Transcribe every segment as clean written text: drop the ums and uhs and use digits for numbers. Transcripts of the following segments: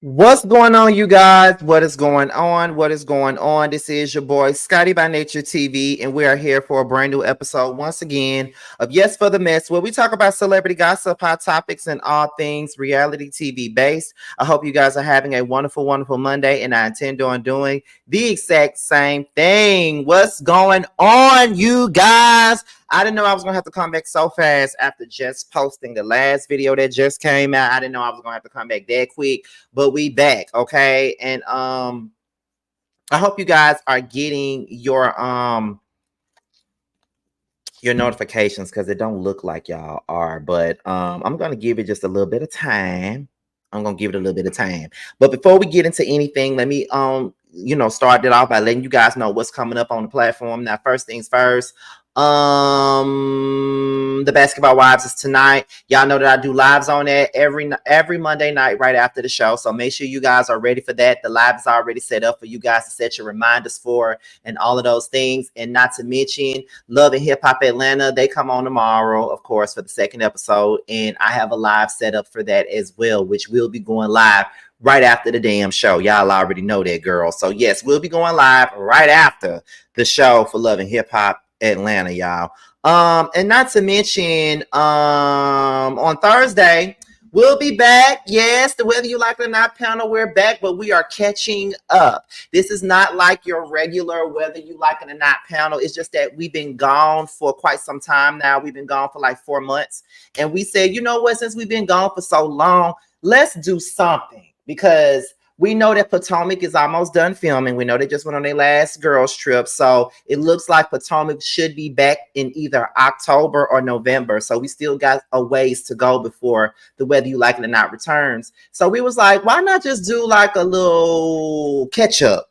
What's going on, you guys? What is going on? What is going on? This is your boy Scotty by Nature TV, and we are here for a brand new episode once again of Yes for the Mess, where we talk about celebrity gossip, hot topics, and all things reality TV based. I hope you guys are having a wonderful, wonderful Monday, and I intend on doing the exact same thing. What's going on, you guys? I didn't know I was gonna have to come back so fast after just posting the last video that just came out. I didn't know I was gonna have to come back that quick, but we back, okay? And I hope you guys are getting your notifications, because it don't look like y'all are, but I'm gonna give it just a little bit of time. But before we get into anything, let me start it off by letting you guys know what's coming up on the platform. Now, first things first, the Basketball Wives is tonight. Y'all know that I do lives on that every Monday night right after the show, so make sure you guys are ready for that. The live is already set up for you guys to set your reminders for and all of those things. And not to mention Love and Hip Hop Atlanta, they come on tomorrow, of course, for the second episode, and I have a live set up for that as well, which will be going live right after the damn show. Y'all already know that, girl. So yes, we'll be going live right after the show for Love and Hip Hop Atlanta, y'all. And not to mention, on Thursday, we'll be back. Yes, the Whether You Like It or Not panel, we're back, but we are catching up. This is not like your regular Whether You Like It or Not panel. It's just that we've been gone for quite some time now. We've been gone for like 4 months. And we said, you know what, since we've been gone for so long, let's do something, because we know that Potomac is almost done filming. We know they just went on their last girls trip. So it looks like Potomac should be back in either October or November. So we still got a ways to go before the Whether You Like It or Not returns. So we was like, why not just do like a little catch up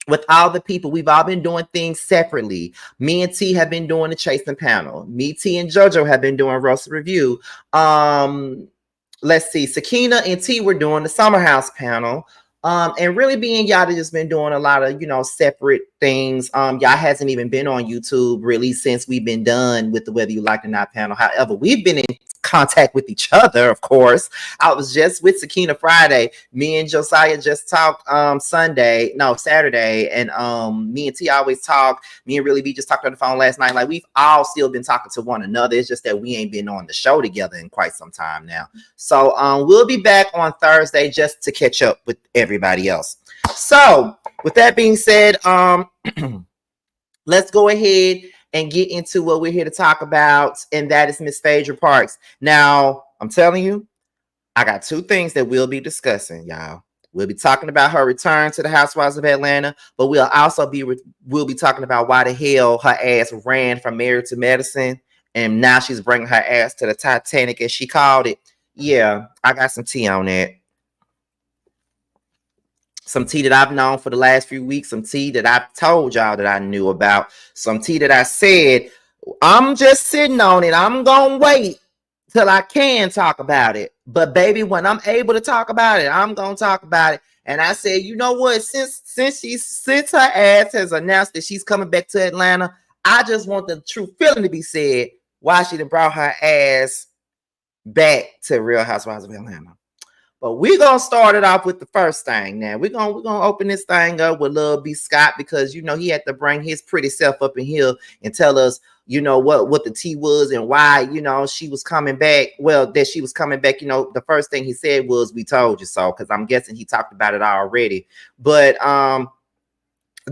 with all the people? We've all been doing things separately. Me and T have been doing the Chasing panel. Me, T, and JoJo have been doing Roast Review. Let's see, Sakina and T were doing the Summer House panel. And really being y'all just been doing a lot of, separate things. Y'all hasn't even been on YouTube really since we've been done with the Whether You Like It or Not panel. However, we've been in contact with each other, of course. I was just with Sakina Friday. Me and Josiah just talked Saturday. And me and T always talk. Me and Really B just talked on the phone last night. Like, we've all still been talking to one another. It's just that we ain't been on the show together in quite some time now. So we'll be back on Thursday just to catch up with everybody else. So with that being said, let's go ahead and get into what we're here to talk about, and that is Miss Phaedra Parks. Now, I'm telling you, I got two things that we'll be discussing, y'all. We'll be talking about her return to the Housewives of Atlanta, but we'll be talking about why the hell her ass ran from Married to Medicine, and now she's bringing her ass to the Titanic, as she called it. Yeah, I got some tea on that. Some tea that I've known for the last few weeks, some tea that I've told y'all that I knew about, some tea that I said, I'm just sitting on it. I'm going to wait till I can talk about it. But baby, when I'm able to talk about it, I'm going to talk about it. And I said, you know what? Since her ass has announced that she's coming back to Atlanta, I just want the true feeling to be said why she done brought her ass back to Real Housewives of Atlanta. But we're going to start it off with the first thing now. We're gonna open this thing up with Lil B. Scott, because, he had to bring his pretty self up in here and tell us, what the tea was and why, she was coming back. Well, that she was coming back, the first thing he said was, we told you so, because I'm guessing he talked about it already. But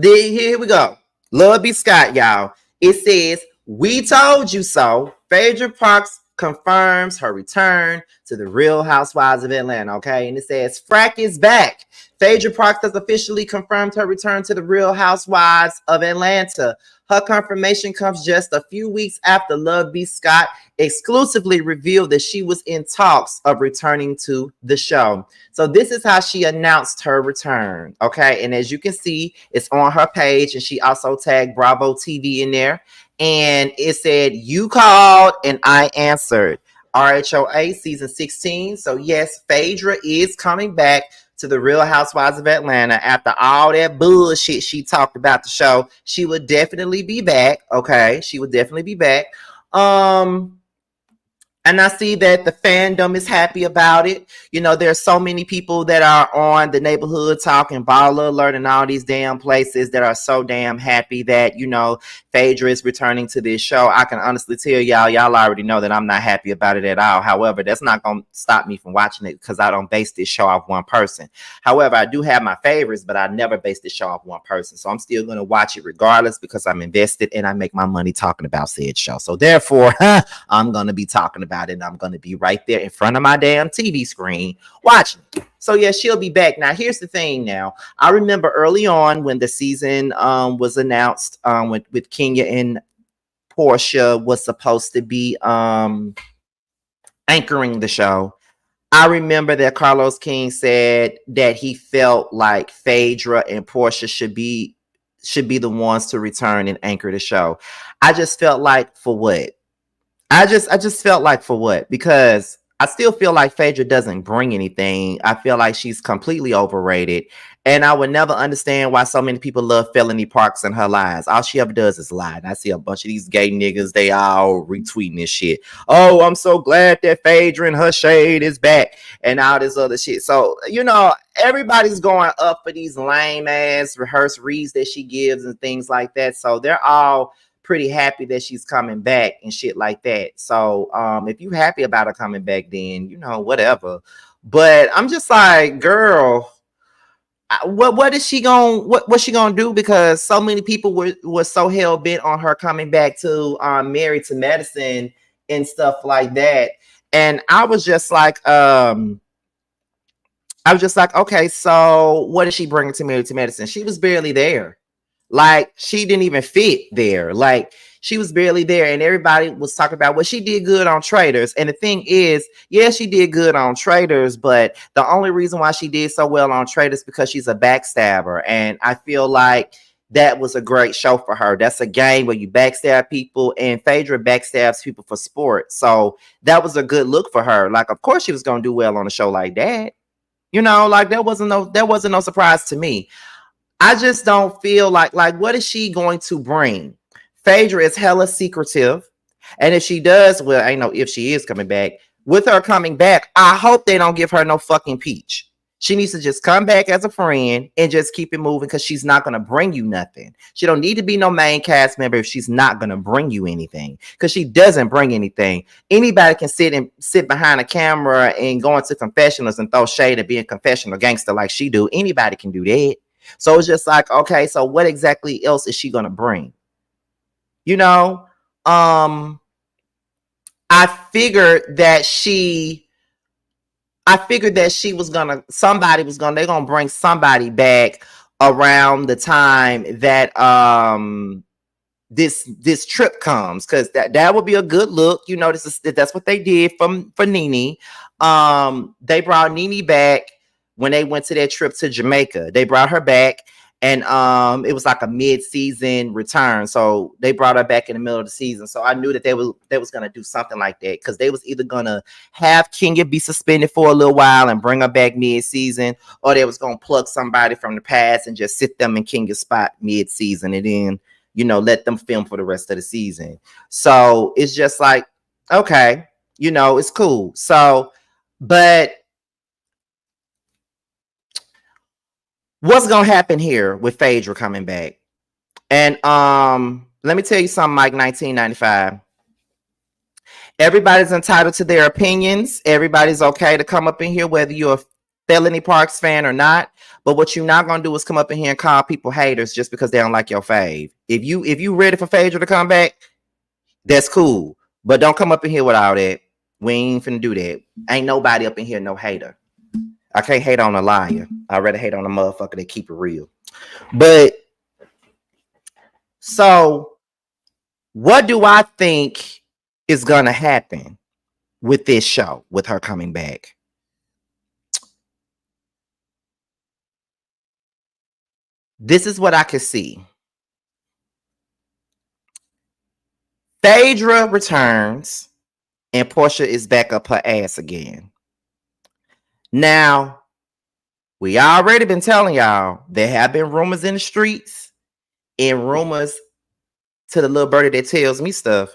here we go. Lil B. Scott, y'all. It says, we told you so. Phaedra Parks confirms her return to the Real Housewives of Atlanta, okay? And it says, Frack is back. Phaedra Parks has officially confirmed her return to the Real Housewives of Atlanta. Her confirmation comes just a few weeks after Lil B. Scott exclusively revealed that she was in talks of returning to the show. So this is how she announced her return, okay? And as you can see, it's on her page, and she also tagged Bravo TV in there. And it said, you called and I answered. RHOA season 16. So yes, Phaedra is coming back to the Real Housewives of Atlanta after all that bullshit she talked about the show. She would definitely be back. Okay, she would definitely be back. And I see that the fandom is happy about it. You know, there's so many people that are on the neighborhood talking, Baller Alert, and all these damn places that are so damn happy that, you know, Phaedra is returning to this show. I can honestly tell y'all already know that I'm not happy about it at all. However, that's not going to stop me from watching it because I don't base this show off one person. However, I do have my favorites, but I never base this show off one person. So I'm still going to watch it regardless because I'm invested and I make my money talking about said show. So therefore, I'm going to be talking about it and I'm going to be right there in front of my damn TV screen watching it. So yeah, she'll be back. Now, here's the thing now. I remember early on when the season was announced with Kenya and Portia was supposed to be anchoring the show. I remember that Carlos King said that he felt like Phaedra and Portia should be the ones to return and anchor the show. I just felt like for what? I just felt like for what? Because I still feel like Phaedra doesn't bring anything. I feel like she's completely overrated. And I would never understand why so many people love Felony Parks and her lies. All she ever does is lie. And I see a bunch of these gay niggas, they all retweeting this shit. Oh, I'm so glad that Phaedra and her shade is back and all this other shit. So, you know, everybody's going up for these lame ass rehearsed reads that she gives and things like that. So they're all pretty happy that she's coming back and shit like that. So if you happy about her coming back, then you know, whatever. But I'm just like, girl, what is she going what's she gonna do? Because so many people were so hell bent on her coming back to Married to Medicine and stuff like that. And I was just like, okay, so what is she bringing to Married to Medicine? She was barely there. Like, she didn't even fit there. Like, she was barely there, and everybody was talking about, well, she did good on Traders. And the thing is, yeah, she did good on Traders, but the only reason why she did so well on Traders is because she's a backstabber. And I feel like that was a great show for her. That's a game where you backstab people, and Phaedra backstabs people for sport. So that was a good look for her. Like, of course she was going to do well on a show like that. You know, like that wasn't no surprise to me. I just don't feel like what is she going to bring? Phaedra is hella secretive. And if she does, well, I know if she is coming back, with her coming back, I hope they don't give her no fucking peach. She needs to just come back as a friend and just keep it moving because she's not going to bring you nothing. She don't need to be no main cast member if she's not going to bring you anything because she doesn't bring anything. Anybody can sit behind a camera and go into confessionals and throw shade at being confessional gangster like she do. Anybody can do that. So it's just like, okay, so what exactly else is she going to bring? You know, I figured that they're going to bring somebody back around the time that this trip comes, because that would be a good look. You know, that's what they did for Nene. They brought Nene back when they went to their trip to Jamaica. They brought her back, and it was like a mid-season return. So they brought her back in the middle of the season. So I knew that they was gonna do something like that, because they was either gonna have Kenya be suspended for a little while and bring her back mid-season, or they was gonna plug somebody from the past and just sit them in Kenya's spot mid-season, and then, you know, let them film for the rest of the season. So it's just like, okay, you know, it's cool. So, but what's gonna happen here with Phaedra coming back? And let me tell you something, Mike 1995. Everybody's entitled to their opinions. Everybody's okay to come up in here, whether you're a Felony Parks fan or not. But what you're not gonna do is come up in here and call people haters just because they don't like your fave. If you ready for Phaedra to come back, that's cool. But don't come up in here with all that. We ain't finna do that. Ain't nobody up in here no hater. I can't hate on a liar. I'd rather hate on a motherfucker that keep it real. But so what do I think is gonna happen with this show, with her coming back? This is what I could see. Phaedra returns and Portia is back up her ass again. Now, we already been telling y'all there have been rumors in the streets and rumors to the little birdie that tells me stuff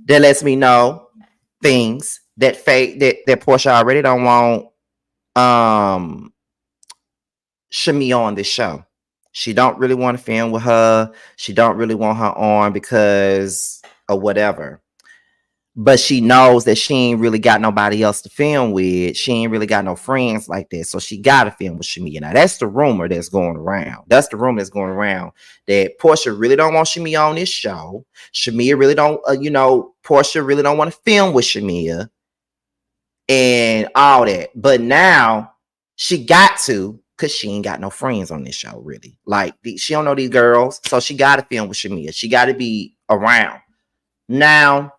that lets me know things that that Portia already don't want Shamia on this show. She don't really want to film with her. She don't really want her on because of whatever. But she knows that she ain't really got nobody else to film with. She ain't really got no friends like that. So she got to film with Shamia. Now, that's the rumor that's going around. That's the rumor that's going around that Portia really don't want Shamia on this show. Shamia really don't, Portia really don't want to film with Shamia and all that. But now she got to, because she ain't got no friends on this show, really. Like, she don't know these girls. So she got to film with Shamia. She got to be around. Now,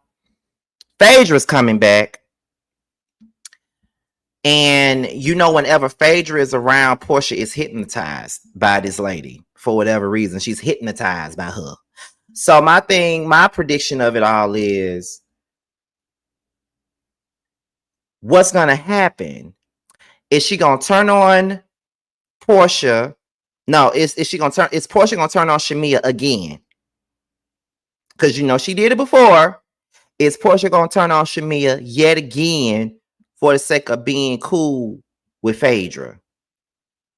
Phaedra's coming back. And whenever Phaedra is around, Portia is hypnotized by this lady for whatever reason. She's hypnotized by her. So my prediction of it all is what's going to happen. Is she going to turn on Portia? No, is Portia going to turn on Shamia again? Because, she did it before. Is Portia going to turn on Shamia yet again for the sake of being cool with Phaedra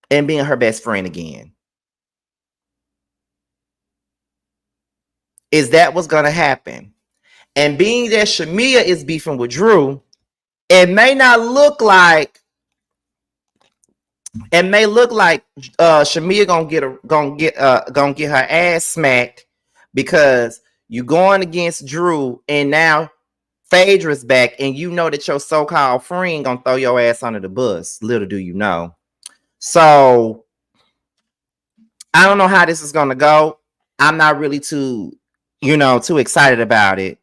and being her best friend again? Is that what's going to happen? And being that Shamia is beefing with Drew, it may look like Shamia gonna get her ass smacked because you going against Drew, and now Phaedra's back, and that your so-called friend gonna throw your ass under the bus. Little do you know. So I don't know how this is gonna go. I'm not really too excited about it,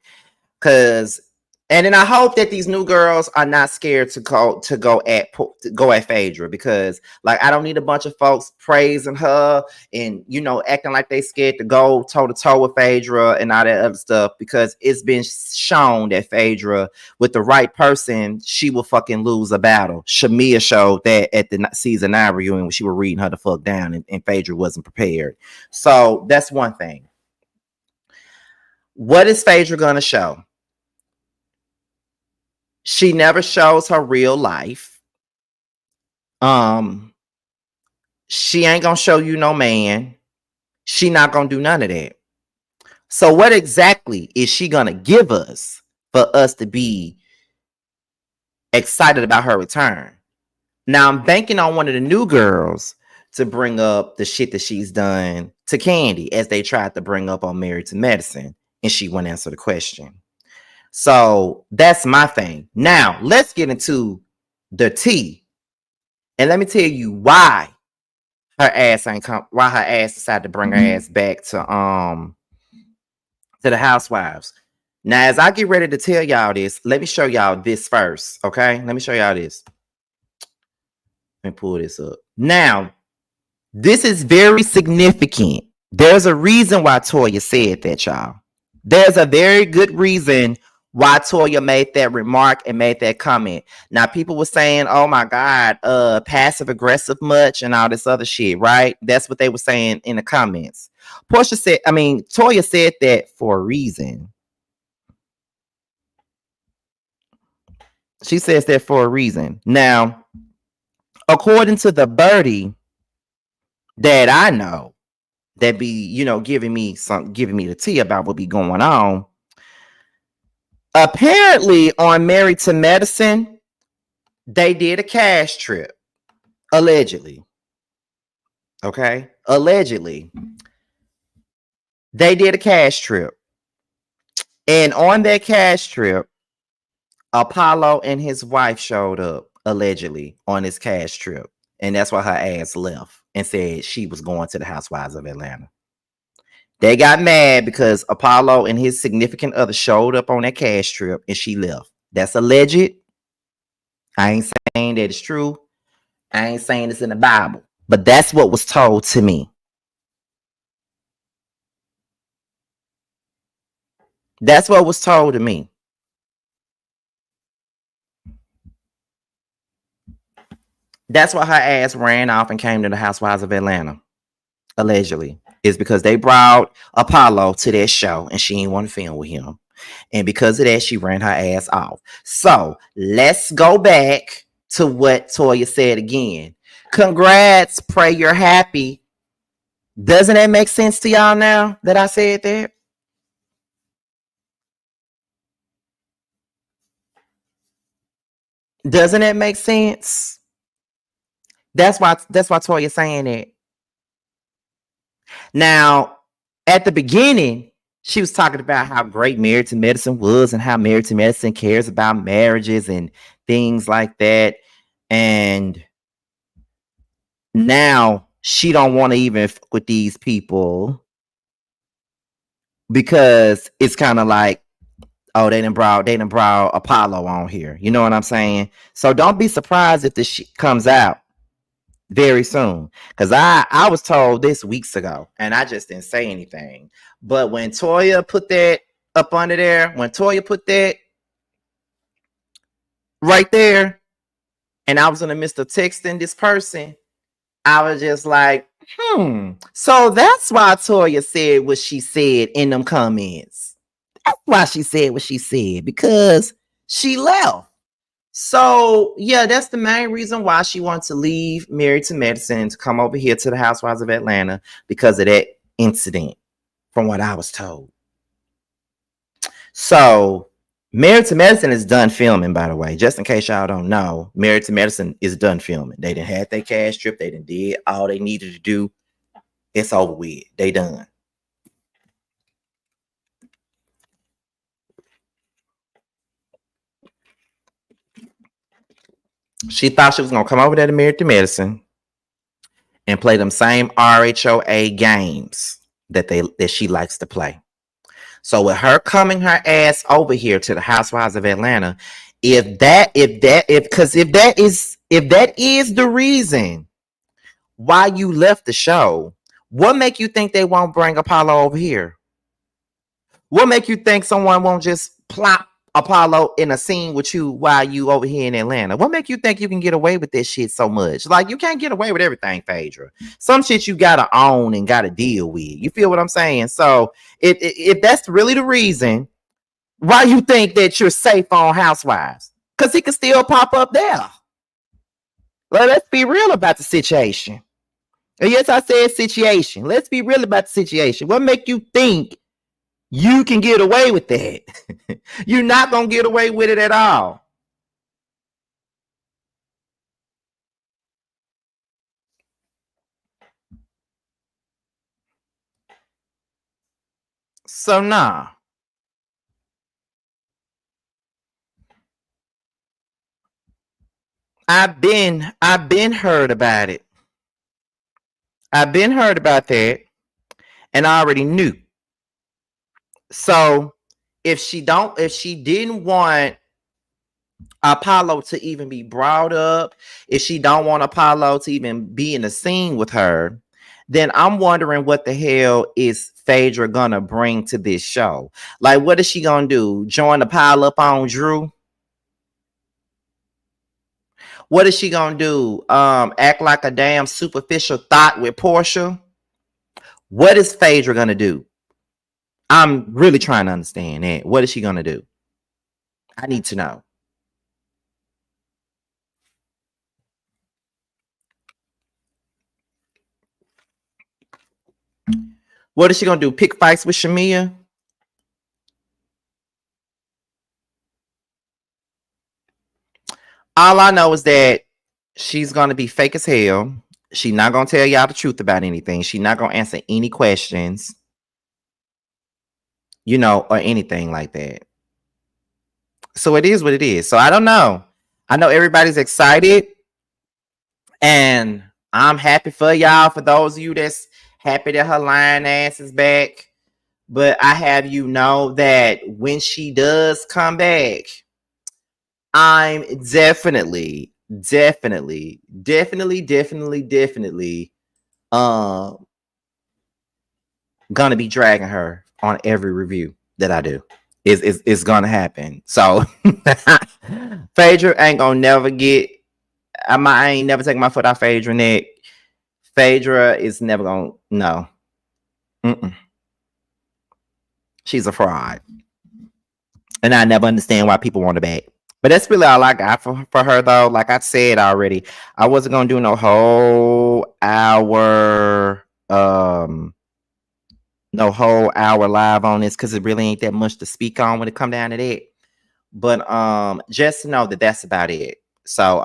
and then I hope that these new girls are not scared to go at Phaedra, because I don't need a bunch of folks praising her and acting like they scared to go toe to toe with Phaedra and all that other stuff, because it's been shown that Phaedra, with the right person, she will fucking lose a battle. Shamia showed that at the season 9 reunion when she was reading her the fuck down, and Phaedra wasn't prepared. So that's one thing. What is Phaedra gonna show? She never shows her real life. She ain't gonna show you no man. She not gonna do none of that. So what exactly is she gonna give us for us to be excited about her return? Now I'm banking on one of the new girls to bring up the shit that she's done to Candy, as they tried to bring up on Married to Medicine, and she wouldn't answer the question. So that's my thing. Now let's get into the tea, and let me tell you why her ass decided to bring her ass back to the Housewives. Now, as I get ready to tell y'all this, let me show y'all this first. Okay, let me show y'all this. Let me pull this up. Now, this is very significant. There's a reason why Toya said that, y'all. There's a very good reason why Toya made that remark and made that comment. Now, people were saying, oh my God, passive aggressive much and all this other shit, right? That's what they were saying in the comments. Toya said that for a reason. She says that for a reason. Now, according to the birdie that I know, that be, giving me the tea about what be going on, apparently on Married to Medicine, they did a cash trip. Allegedly. Okay? Allegedly. They did a cash trip. And on that cash trip, Apollo and his wife showed up, allegedly, on this cash trip. And that's why her ass left and said she was going to the Housewives of Atlanta. They got mad because Apollo and his significant other showed up on that cash trip and she left. That's alleged. I ain't saying that it's true. I ain't saying it's in the Bible. But that's what was told to me. That's what was told to me. That's why her ass ran off and came to the Housewives of Atlanta. Allegedly. Is because they brought Apollo to that show and she didn't want to film with him. And because of that, she ran her ass off. So let's go back to what Toya said again. Congrats, pray you're happy. Doesn't that make sense to y'all now that I said that? Doesn't that make sense? That's why Toya's saying that. Now, at the beginning, she was talking about how great Married to Medicine was and how Married to Medicine cares about marriages and things like that. And now she don't want to even fuck with these people because it's kind of like, oh, they done brought Apollo on here. You know what I'm saying? So don't be surprised if this shit comes out very soon. Because I was told this weeks ago and I just didn't say anything. But when Toya put that up under there, when Toya put that right there, and I was in the midst of texting this person, I was just like, so that's why Toya said what she said in them comments. That's why she said what she said, because she left. So yeah, that's the main reason why she wants to leave Married to Medicine to come over here to the Housewives of Atlanta, because of that incident, from what I was told. So Married to Medicine is done filming, by the way. Just in case y'all don't know, Married to Medicine is done filming. They done had their cash trip. They done did all they needed to do. It's over with. They done. She thought she was gonna come over there to Married to Medicine and play them same RHOA games that she likes to play. So with her coming her ass over here to the Housewives of Atlanta, if that is the reason why you left the show, what make you think they won't bring Apollo over here? What make you think someone won't just plop Apollo in a scene with you while you over here in Atlanta? What make you think you can get away with this shit so much? Like, you can't get away with everything, Phaedra. Some shit you gotta own and gotta deal with. You feel what I'm saying? So if that's really the reason why you think that you're safe on Housewives, because he can still pop up there. Well, let's be real about the situation. And yes, I said situation. Let's be real about the situation. What make you think you can get away with that? You're not gonna get away with it at all. So nah. I've been heard about it. I've been heard about that, and I already knew. So if she didn't want Apollo to even be brought up, if she don't want Apollo to even be in the scene with her, then I'm wondering what the hell is Phaedra gonna bring to this show. Like, what is she gonna do? Join the pile up on Drew? What is she gonna do? Act like a damn superficial thought with Portia? What is Phaedra gonna do? I'm really trying to understand that. What is she gonna do? I need to know. What is she gonna do? Pick fights with Shamia? All I know is that she's gonna be fake as hell. She's not gonna tell y'all the truth about anything. She's not gonna answer any questions, or anything like that. So it is what it is. So I don't know. I know everybody's excited, and I'm happy for y'all. For those of you that's happy that her lying ass is back. But I have you know that when she does come back, I'm definitely, definitely, definitely, definitely, definitely gonna be dragging her on every review that I do. It's gonna happen. So Phaedra ain't gonna never get. I ain't never taking my foot off Phaedra neck. Phaedra is never gonna no. Mm-mm. She's a fraud. And I never understand why people want her back. But that's really all I got for her though. Like I said already, I wasn't gonna do no whole hour live on this because it really ain't that much to speak on when it come down to that. But just know that that's about it. So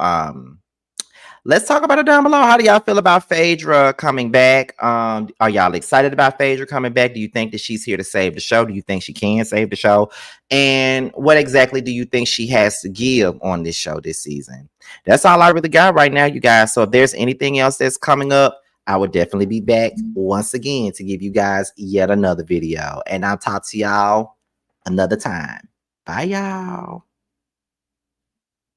let's talk about it down below. How do y'all feel about Phaedra coming back? Are y'all excited about Phaedra coming back? Do you think that she's here to save the show? Do you think she can save the show? And what exactly do you think she has to give on this show this season? That's all I really got right now, you guys. So if there's anything else that's coming up, I would definitely be back once again to give you guys yet another video. And I'll talk to y'all another time. Bye, y'all.